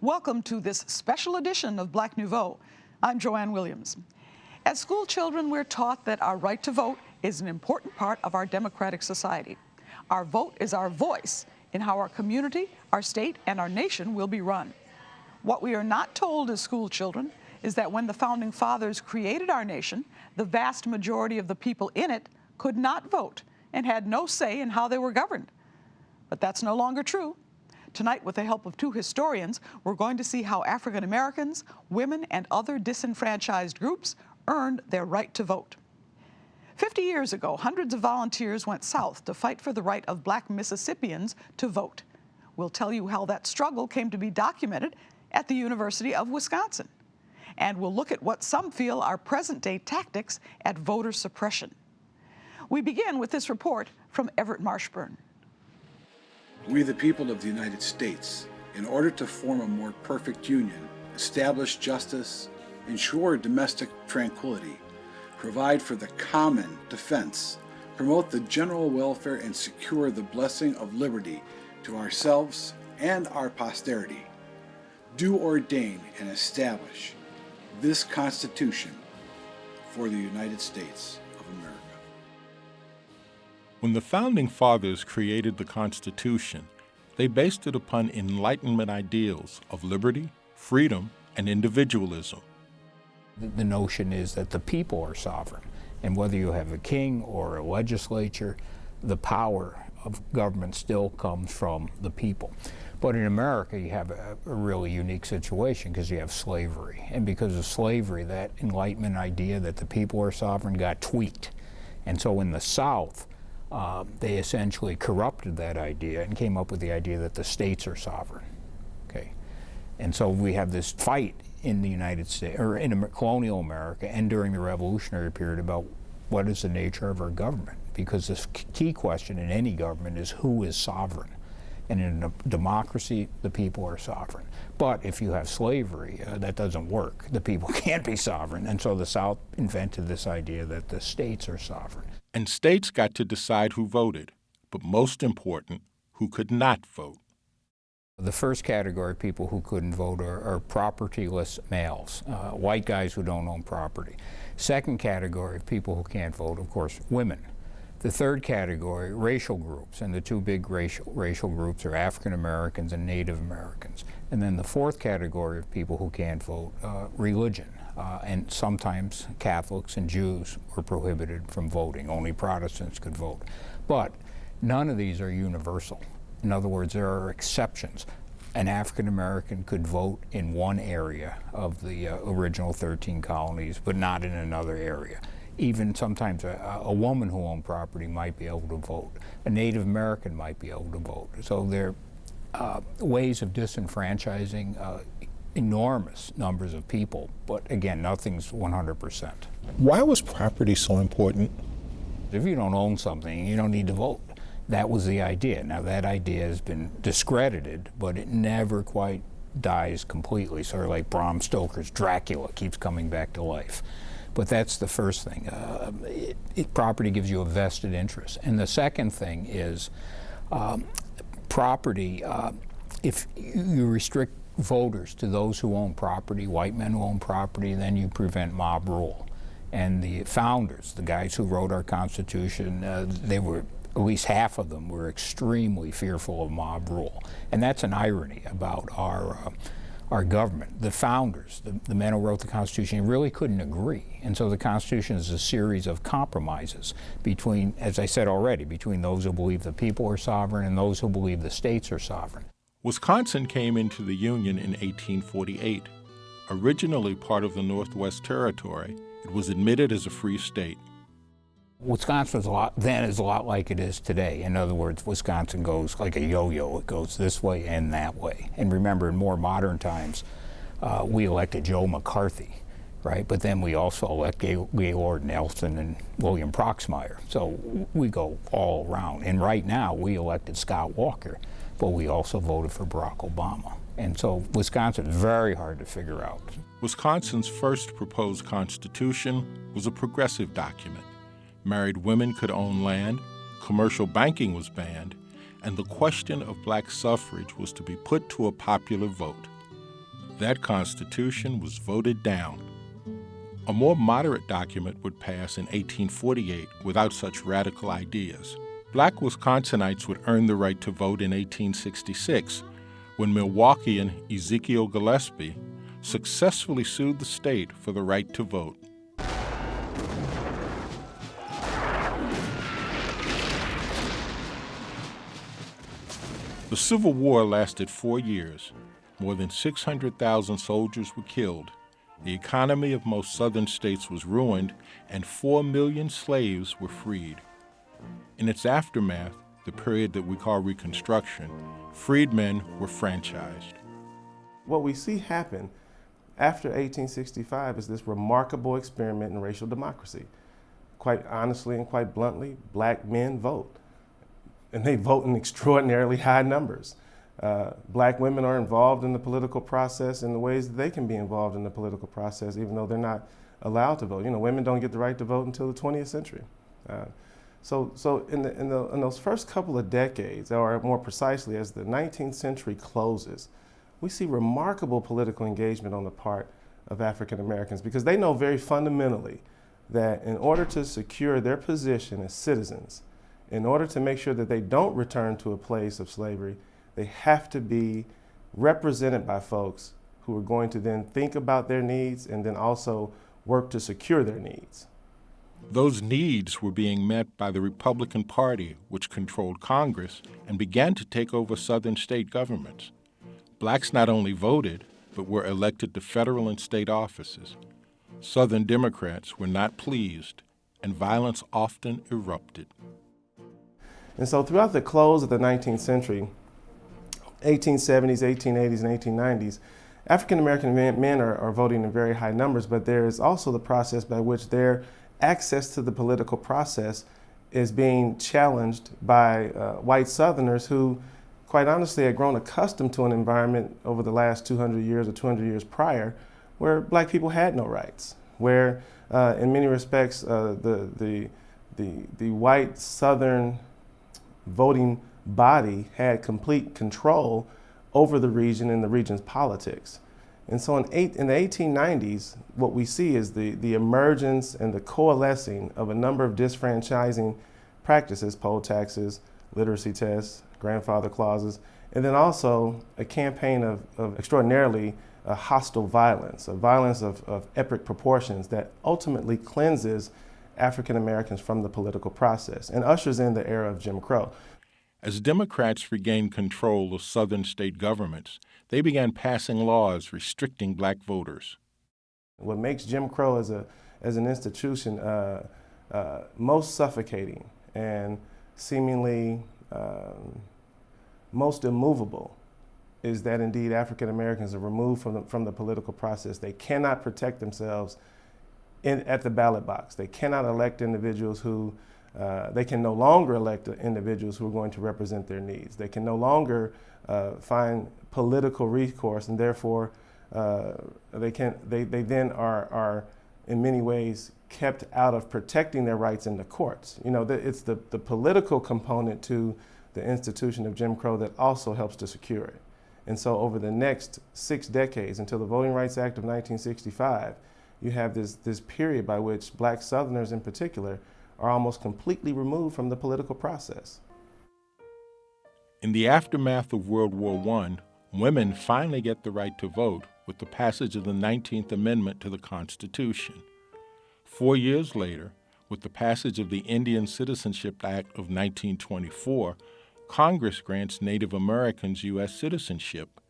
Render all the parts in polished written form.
Welcome to this special edition of Black Nouveau. I'm Joanne Williams. As school children, we're taught that our right to vote is an important part of our democratic society. Our vote is our voice in how our community, our state, and our nation will be run. What we are not told as school children is that when the Founding Fathers created our nation, the vast majority of the people in it could not vote and had no say in how they were governed. But that's no longer true. Tonight, with the help of two historians, we're going to see how African Americans, women, and other disenfranchised groups earned their right to vote. 50 years ago, hundreds of volunteers went south to fight for the right of Black Mississippians to vote. We'll tell you how that struggle came to be documented at the University of Wisconsin. And we'll look at what some feel are present-day tactics at voter suppression. We begin with this report from Everett Marshburn. We, the people of the United States, in order to form a more perfect union, establish justice, ensure domestic tranquility, provide for the common defense, promote the general welfare, and secure the blessing of liberty to ourselves and our posterity, do ordain and establish this Constitution for the United States of America. When the Founding Fathers created the Constitution, they based it upon Enlightenment ideals of liberty, freedom, and individualism. The notion is that the people are sovereign, and whether you have a king or a legislature, the power of government still comes from the people. But in America, you have a really unique situation because you have slavery. And because of slavery, that Enlightenment idea that the people are sovereign got tweaked. And so in the South, they essentially corrupted that idea and came up with the idea that the states are sovereign. Okay, and so we have this fight in the United States, or in colonial America, and during the Revolutionary period about what is the nature of our government. Because the key question in any government is who is sovereign. And in a democracy, the people are sovereign. But if you have slavery, that doesn't work. The people can't be sovereign. And so the South invented this idea that the states are sovereign. And states got to decide who voted, but most important, who could not vote. The first category of people who couldn't vote are propertyless males, white guys who don't own property. Second category of people who can't vote, of course, women. The third category, racial groups, and the two big racial groups are African Americans and Native Americans. And then the fourth category of people who can't vote, religion. And sometimes Catholics and Jews were prohibited from voting. Only Protestants could vote. But none of these are universal. In other words, there are exceptions. An African American could vote in one area of the original 13 colonies, but not in another area. Even sometimes a woman who owned property might be able to vote. A Native American might be able to vote. So there are ways of disenfranchising enormous numbers of people, but again, nothing's 100%. Why was property so important? If you don't own something, you don't need to vote. That was the idea. Now that idea has been discredited, but it never quite dies completely. Sort of like Bram Stoker's Dracula keeps coming back to life. But that's the first thing. Property gives you a vested interest. And the second thing is property, if you restrict voters to those who own property, white men who own property, then you prevent mob rule. And the founders, the guys who wrote our Constitution, they were, at least half of them were extremely fearful of mob rule. And that's an irony about our government. The founders, the men who wrote the Constitution, really couldn't agree. And so the Constitution is a series of compromises between, as I said already, between those who believe the people are sovereign and those who believe the states are sovereign. Wisconsin came into the Union in 1848. Originally part of the Northwest Territory, it was admitted as a free state. Wisconsin was then is a lot like it is today. In other words, Wisconsin goes like a yo-yo. It goes this way and that way. And remember, in more modern times, we elected Joe McCarthy, right? But then we also elect Gaylord Nelson and William Proxmire. So we go all around. And right now, we elected Scott Walker, but we also voted for Barack Obama. And so Wisconsin is very hard to figure out. Wisconsin's first proposed constitution was a progressive document. Married women could own land, commercial banking was banned, and the question of black suffrage was to be put to a popular vote. That Constitution was voted down. A more moderate document would pass in 1848 without such radical ideas. Black Wisconsinites would earn the right to vote in 1866 when Milwaukeean Ezekiel Gillespie successfully sued the state for the right to vote. The Civil War lasted 4 years. More than 600,000 soldiers were killed. The economy of most southern states was ruined, and 4 million slaves were freed. In its aftermath, the period that we call Reconstruction, freedmen were franchised. What we see happen after 1865 is this remarkable experiment in racial democracy. Quite honestly and quite bluntly, black men vote. And they vote in extraordinarily high numbers. Black women are involved in the political process in the ways that they can be involved in the political process, even though they're not allowed to vote. You know, women don't get the right to vote until the 20th century. So in those first couple of decades, or more precisely, as the 19th century closes, we see remarkable political engagement on the part of African Americans, because they know very fundamentally that in order to secure their position as citizens, in order to make sure that they don't return to a place of slavery, they have to be represented by folks who are going to then think about their needs and then also work to secure their needs. Those needs were being met by the Republican Party, which controlled Congress and began to take over southern state governments. Blacks not only voted, but were elected to federal and state offices. Southern Democrats were not pleased, and violence often erupted. And so throughout the close of the 19th century, 1870s, 1880s, and 1890s, African American men are voting in very high numbers, but there is also the process by which their access to the political process is being challenged by white Southerners who, quite honestly, had grown accustomed to an environment over the last 200 years or 200 years prior where black people had no rights, where in many respects the white Southern voting body had complete control over the region and the region's politics. And so in the 1890s, what we see is the emergence and the coalescing of a number of disfranchising practices, poll taxes, literacy tests, grandfather clauses, and then also a campaign of extraordinarily hostile violence, a violence of epic proportions that ultimately cleanses African Americans from the political process and ushers in the era of Jim Crow. As Democrats regained control of southern state governments, they began passing laws restricting black voters. What makes Jim Crow as an institution most suffocating and seemingly most immovable is that indeed African Americans are removed from the political process. They cannot protect themselves at the ballot box. They cannot elect individuals who, they can no longer elect individuals who are going to represent their needs. They can no longer find political recourse, and therefore they then are in many ways kept out of protecting their rights in the courts. You know, it's the political component to the institution of Jim Crow that also helps to secure it. And so over the next 6 decades, until the Voting Rights Act of 1965, you have this period by which black Southerners in particular are almost completely removed from the political process. In the aftermath of World War I, women finally get the right to vote with the passage of the 19th Amendment to the Constitution. 4 years later, with the passage of the Indian Citizenship Act of 1924, Congress grants Native Americans U.S. citizenship,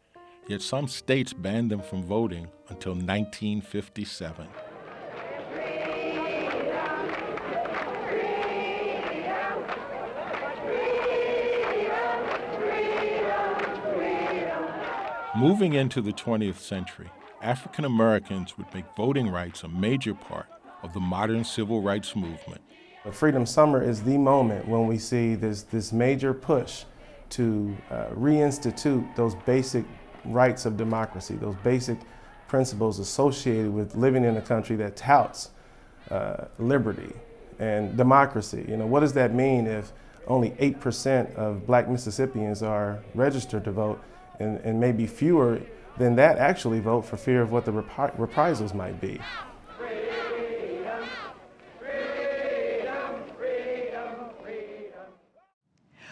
yet some states banned them from voting until 1957. Moving into the 20th century, African Americans would make voting rights a major part of the modern civil rights movement. Freedom Summer is the moment when we see this major push to reinstitute those basic rights of democracy, those basic principles associated with living in a country that touts liberty and democracy. You know, what does that mean if only 8% of black Mississippians are registered to vote and maybe fewer than that actually vote for fear of what the reprisals might be.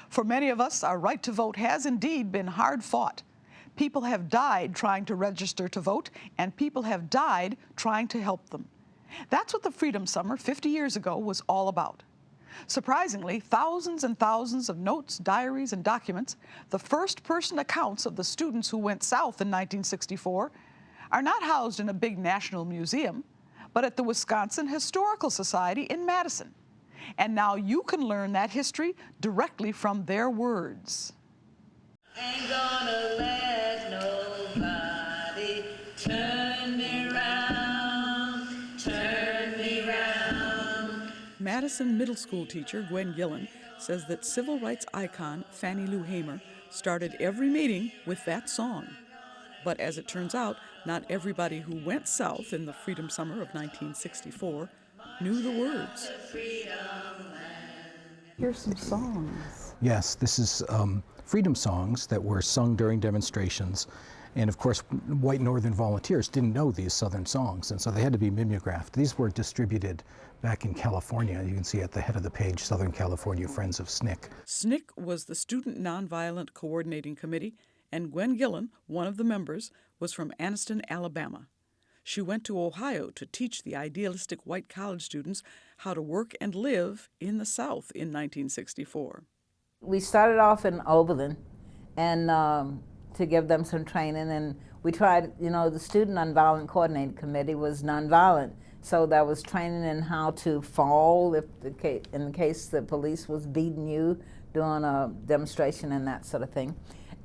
For many of us, our right to vote has indeed been hard fought. People have died trying to register to vote, and people have died trying to help them. That's what the Freedom Summer 50 years ago was all about. Surprisingly, thousands and thousands of notes, diaries, and documents, the first-person accounts of the students who went south in 1964, are not housed in a big national museum, but at the Wisconsin Historical Society in Madison. And now you can learn that history directly from their words. Ain't gonna let nobody turn me round, turn me round. Madison middle school teacher Gwen Gillen says that civil rights icon Fannie Lou Hamer started every meeting with that song. But as it turns out, not everybody who went south in the Freedom Summer of 1964 knew the words. Here's some songs. Yes, this is freedom songs that were sung during demonstrations. And of course, white Northern volunteers didn't know these Southern songs, and so they had to be mimeographed. These were distributed back in California. You can see at the head of the page, Southern California Friends of SNCC. SNCC was the Student Nonviolent Coordinating Committee, and Gwen Gillen, one of the members, was from Anniston, Alabama. She went to Ohio to teach the idealistic white college students how to work and live in the South in 1964. We started off in Oberlin and to give them some training, and we tried, the Student Nonviolent Coordinating Committee was nonviolent, so there was training in how to fall in the case the police was beating you during a demonstration and that sort of thing.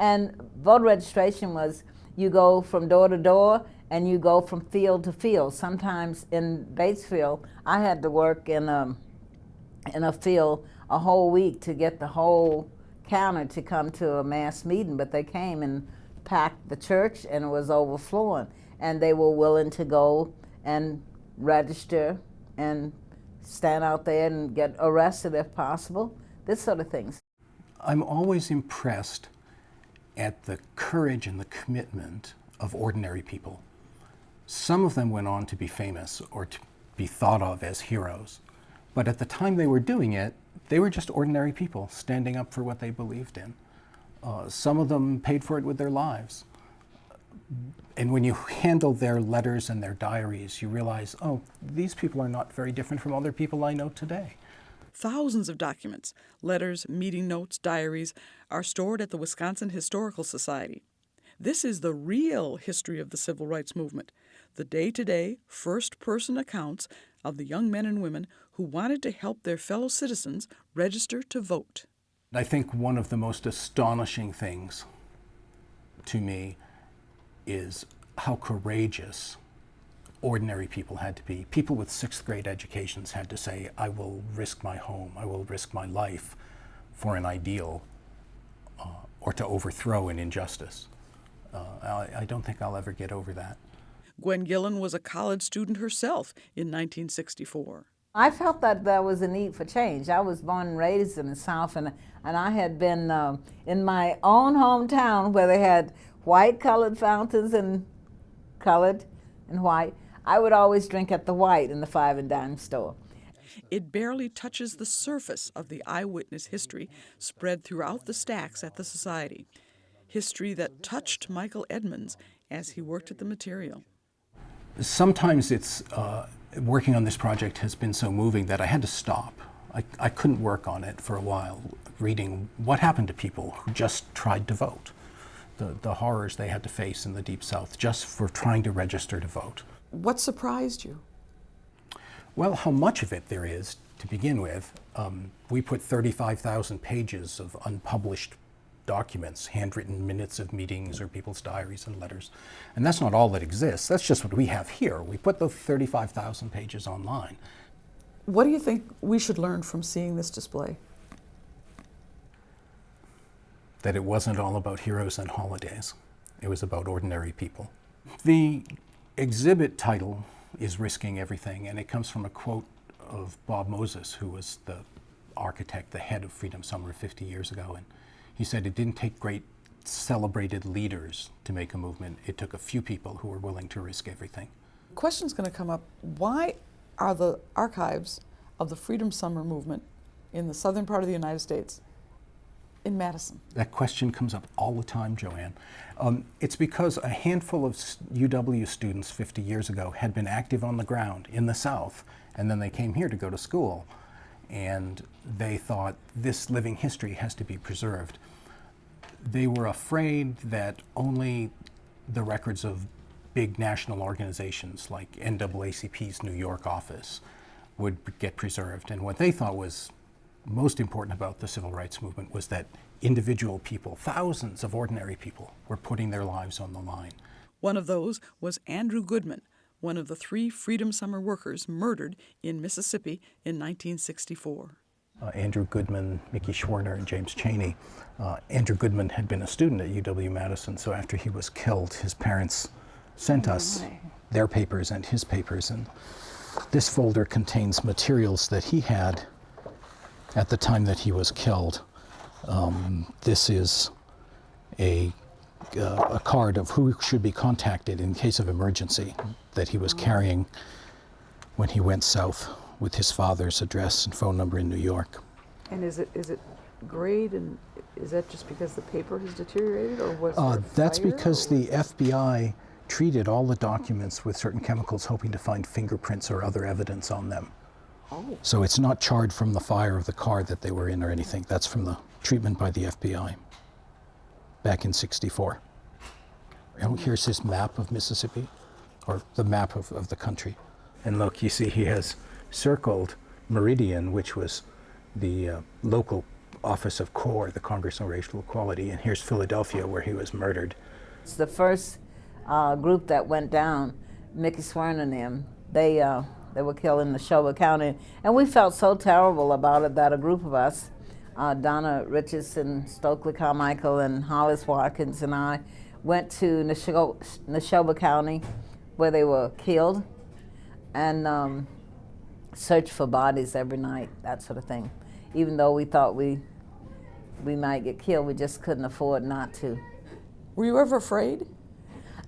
And voter registration was you go from door to door and you go from field to field. Sometimes in Batesville, I had to work in a field a whole week to get the whole county to come to a mass meeting, but they came and packed the church and it was overflowing. And they were willing to go and register and stand out there and get arrested if possible, this sort of things. I'm always impressed at the courage and the commitment of ordinary people. Some of them went on to be famous or to be thought of as heroes, but at the time they were doing it, they were just ordinary people standing up for what they believed in. Some of them paid for it with their lives. And when you handle their letters and their diaries, you realize, oh, these people are not very different from other people I know today. Thousands of documents, letters, meeting notes, diaries, are stored at the Wisconsin Historical Society. This is the real history of the civil rights movement, the day-to-day, first-person accounts of the young men and women who wanted to help their fellow citizens register to vote. I think one of the most astonishing things to me is how courageous ordinary people had to be. People with sixth grade educations had to say, I will risk my home, I will risk my life for an ideal or to overthrow an injustice. I don't think I'll ever get over that. Gwen Gillen was a college student herself in 1964. I felt that there was a need for change. I was born and raised in the South, and I had been in my own hometown where they had white colored fountains and colored and white. I would always drink at the White in the 5 and dime store. It barely touches the surface of the eyewitness history spread throughout the stacks at the Society. History that touched Michael Edmonds as he worked at the material. Sometimes it's, working on this project has been so moving that I had to stop. I couldn't work on it for a while, reading what happened to people who just tried to vote, the horrors they had to face in the Deep South just for trying to register to vote. What surprised you? Well, how much of it there is to begin with. We put 35,000 pages of unpublished documents, handwritten minutes of meetings or people's diaries and letters. And that's not all that exists. That's just what we have here. We put those 35,000 pages online. What do you think we should learn from seeing this display? That it wasn't all about heroes and holidays. It was about ordinary people. The exhibit title is Risking Everything, and it comes from a quote of Bob Moses, who was the architect, the head of Freedom Summer 50 years ago. And he said, it didn't take great celebrated leaders to make a movement. It took a few people who were willing to risk everything. The question's going to come up, why are the archives of the Freedom Summer movement in the southern part of the United States in Madison? That question comes up all the time, Joanne. It's because a handful of UW students 50 years ago had been active on the ground in the South, and then they came here to go to school. And they thought this living history has to be preserved. They were afraid that only the records of big national organizations like NAACP's New York office would get preserved. And what they thought was most important about the civil rights movement was that individual people, thousands of ordinary people, were putting their lives on the line. One of those was Andrew Goodman, one of the 3 Freedom Summer workers murdered in Mississippi in 1964. Andrew Goodman, Mickey Schwerner, and James Chaney. Andrew Goodman had been a student at UW-Madison, so after he was killed, his parents sent us their papers and his papers, and this folder contains materials that he had at the time that he was killed. This is a card of who should be contacted in case of emergency that he was carrying when he went south with his father's address and phone number in New York. And is it grayed, and is that just because the paper has deteriorated, or was there That's fire, because the FBI treated all the documents with certain chemicals hoping to find fingerprints or other evidence on them. Oh. So it's not charred from the fire of the car that they were in or anything. That's from the treatment by the FBI back in '64. Here's his map of Mississippi, or the map of the country. And look, you see he has circled Meridian, which was the local office of CORE, the Congress on Racial Equality, and here's Philadelphia, where he was murdered. It's the first group that went down, Mickey Schwerner and them. They were killed in Neshoba County, and we felt so terrible about it that a group of us, Donna Richardson, Stokely Carmichael, and Hollis Watkins and I, went to Neshoba County, where they were killed, and searched for bodies every night, that sort of thing. Even though we thought we might get killed, we just couldn't afford not to. Were you ever afraid?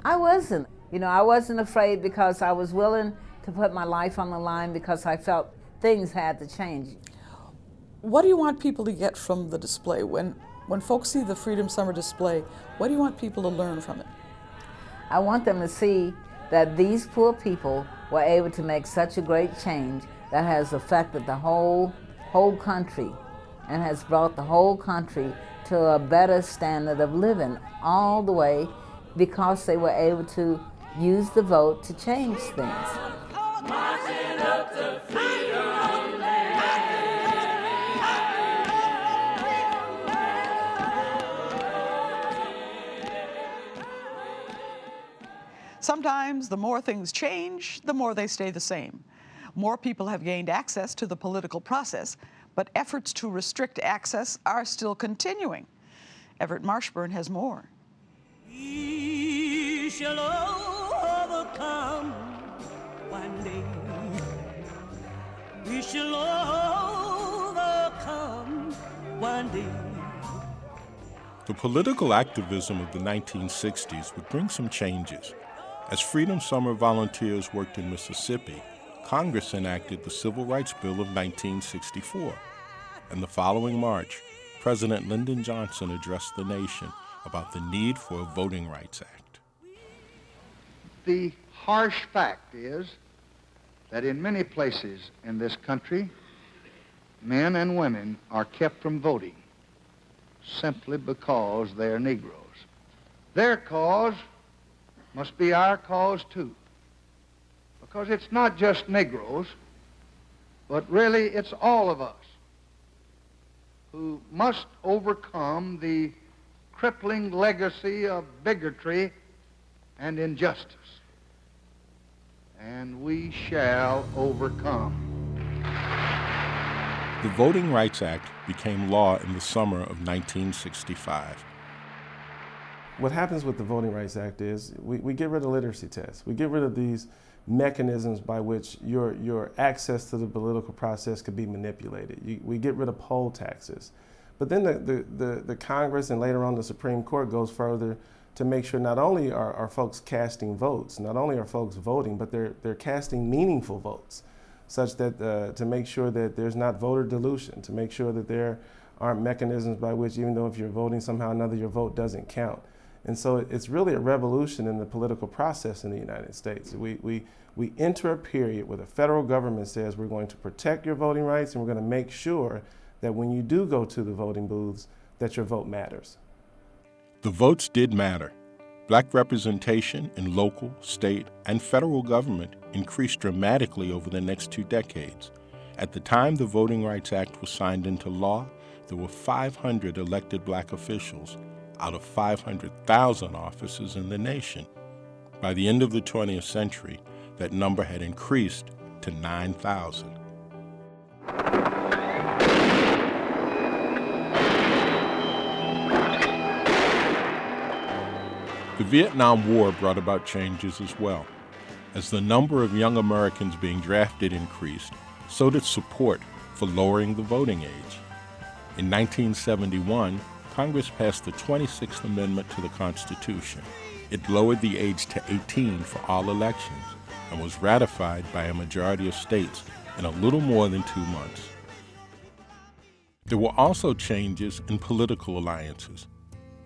I wasn't. I wasn't afraid because I was willing to put my life on the line because I felt things had to change. What do you want people to get from the display? When folks see the Freedom Summer display, what do you want people to learn from it? I want them to see that these poor people were able to make such a great change that has affected the whole country and has brought the whole country to a better standard of living, all the way because they were able to use the vote to change things. Sometimes the more things change, the more they stay the same. More people have gained access to the political process, but efforts to restrict access are still continuing. Everett Marshburn has more. We shall overcome one day. We shall overcome one day. The political activism of the 1960s would bring some changes. As Freedom Summer volunteers worked in Mississippi, Congress enacted the Civil Rights Bill of 1964. And the following March, President Lyndon Johnson addressed the nation about the need for a Voting Rights Act. The harsh fact is that in many places in this country, men and women are kept from voting simply because they're Negroes. Their cause must be our cause too, because it's not just Negroes, but really it's all of us who must overcome the crippling legacy of bigotry and injustice. And we shall overcome. The Voting Rights Act became law in the summer of 1965. What happens with the Voting Rights Act is we get rid of literacy tests. We get rid of these mechanisms by which your access to the political process could be manipulated. We get rid of poll taxes. But then the Congress and later on the Supreme Court goes further to make sure not only are folks casting votes, not only are folks voting, but they're casting meaningful votes, such that to make sure that there's not voter dilution, to make sure that there aren't mechanisms by which, even though if you're voting somehow or another, your vote doesn't count. And so it's really a revolution in the political process in the United States. We enter a period where the federal government says we're going to protect your voting rights and we're going to make sure that when you do go to the voting booths, that your vote matters. The votes did matter. Black representation in local, state, and federal government increased dramatically over the next 2 decades. At the time the Voting Rights Act was signed into law, there were 500 elected black officials out of 500,000 offices in the nation. By the end of the 20th century, that number had increased to 9,000. The Vietnam War brought about changes as well. As the number of young Americans being drafted increased, so did support for lowering the voting age. In 1971, Congress passed the 26th Amendment to the Constitution. It lowered the age to 18 for all elections and was ratified by a majority of states in a little more than 2 months. There were also changes in political alliances.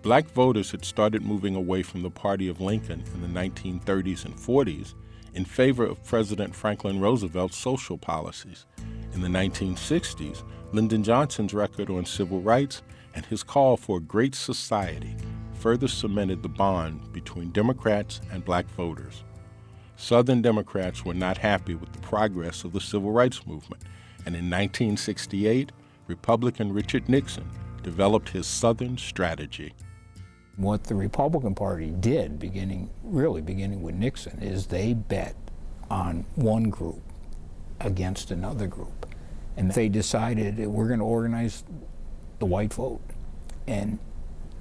Black voters had started moving away from the party of Lincoln in the 1930s and 40s in favor of President Franklin Roosevelt's social policies. In the 1960s, Lyndon Johnson's record on civil rights and his call for a great society further cemented the bond between Democrats and black voters. Southern Democrats were not happy with the progress of the civil rights movement, and in 1968, Republican Richard Nixon developed his Southern strategy. What the Republican Party did, beginning with Nixon, is they bet on one group against another group. And they decided we're going to organize the white vote. And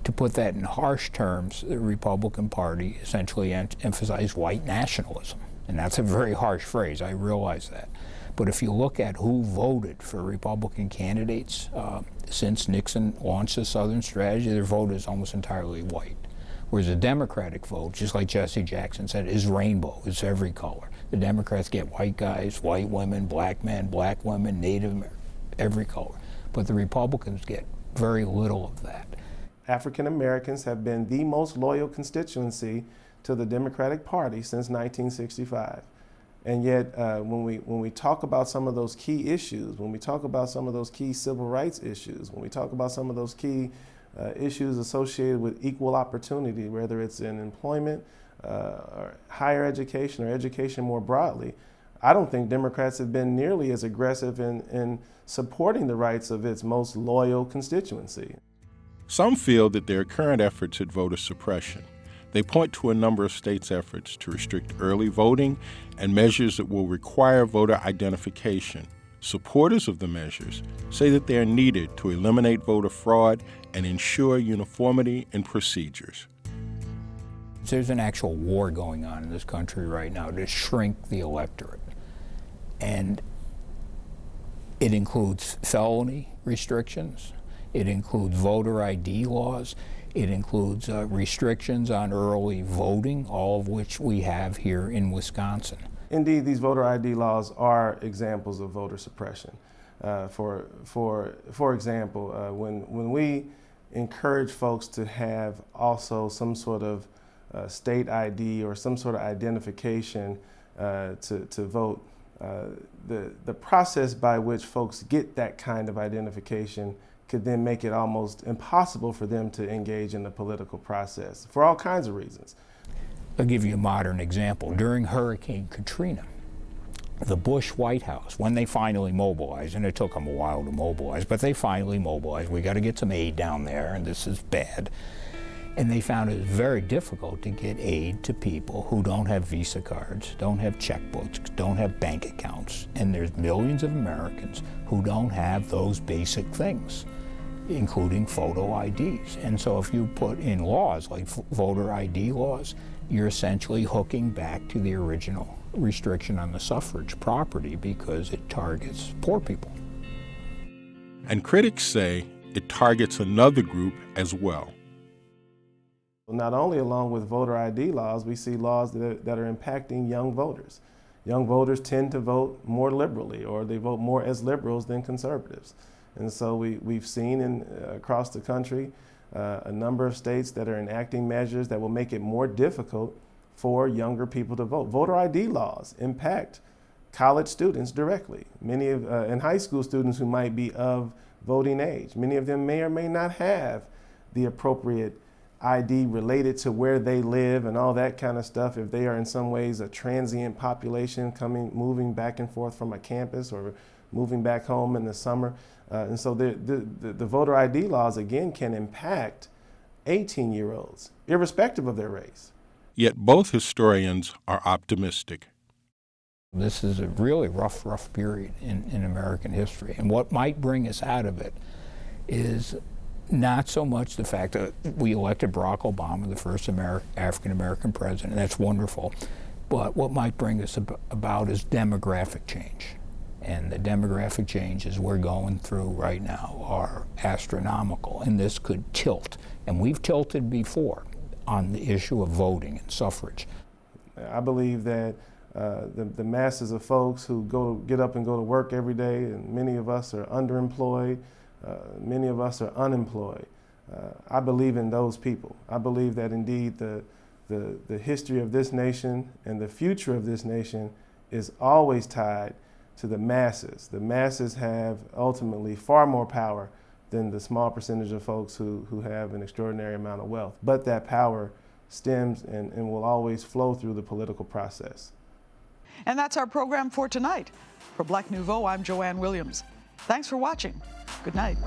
to put that in harsh terms, the Republican Party essentially emphasized white nationalism. And that's a very harsh phrase, I realize that. But if you look at who voted for Republican candidates since Nixon launched the Southern strategy, their vote is almost entirely white. Whereas the Democratic vote, just like Jesse Jackson said, is rainbow, it's every color. The Democrats get white guys, white women, black men, black women, Native Americans, every color. But the Republicans get very little of that. African Americans have been the most loyal constituency to the Democratic Party since 1965. And yet, when we talk about some of those key issues, when we talk about some of those key civil rights issues, when we talk about some of those key issues associated with equal opportunity, whether it's in employment, or higher education, or education more broadly, I don't think Democrats have been nearly as aggressive in supporting the rights of its most loyal constituency. Some feel that there are current efforts at voter suppression. They point to a number of states' efforts to restrict early voting and measures that will require voter identification. Supporters of the measures say that they are needed to eliminate voter fraud and ensure uniformity in procedures. There's an actual war going on in this country right now to shrink the electorate. And it includes felony restrictions, it includes voter ID laws, it includes restrictions on early voting, all of which we have here in Wisconsin. Indeed, these voter ID laws are examples of voter suppression. For example, when we encourage folks to have also some sort of state ID or some sort of identification to vote, the process by which folks get that kind of identification could then make it almost impossible for them to engage in the political process for all kinds of reasons. I'll give you a modern example. During Hurricane Katrina, the Bush White House, when they finally mobilized, and it took them a while to mobilize, but they finally mobilized, we got to get some aid down there, and this is bad. And they found it very difficult to get aid to people who don't have Visa cards, don't have checkbooks, don't have bank accounts. And there's millions of Americans who don't have those basic things, including photo IDs. And so if you put in laws like voter ID laws, you're essentially hooking back to the original restriction on the suffrage property because it targets poor people. And critics say it targets another group as well. Not only along with voter ID laws, we see laws that are impacting young voters. Young voters tend to vote more liberally, or they vote more as liberals than conservatives. And so we've seen across the country a number of states that are enacting measures that will make it more difficult for younger people to vote. Voter ID laws impact college students directly. Many of and high school students who might be of voting age. Many of them may or may not have the appropriate ID related to where they live and all that kind of stuff. If they are in some ways a transient population moving back and forth from a campus or moving back home in the summer. And so the voter ID laws, again, can impact 18-year-olds, irrespective of their race. Yet both historians are optimistic. This is a really rough period in American history. And what might bring us out of it is not so much the fact that we elected Barack Obama, the first African-American president. That's wonderful. But what might bring us about is demographic change. And the demographic changes we're going through right now are astronomical, and this could tilt. And we've tilted before on the issue of voting and suffrage. I believe that the masses of folks who get up and go to work every day, and many of us are underemployed, many of us are unemployed. I believe in those people. I believe that indeed the history of this nation and the future of this nation is always tied to the masses. The masses have ultimately far more power than the small percentage of folks who have an extraordinary amount of wealth. But that power stems and will always flow through the political process. And that's our program for tonight. For Black Nouveau, I'm Joanne Williams. Thanks for watching. Good night.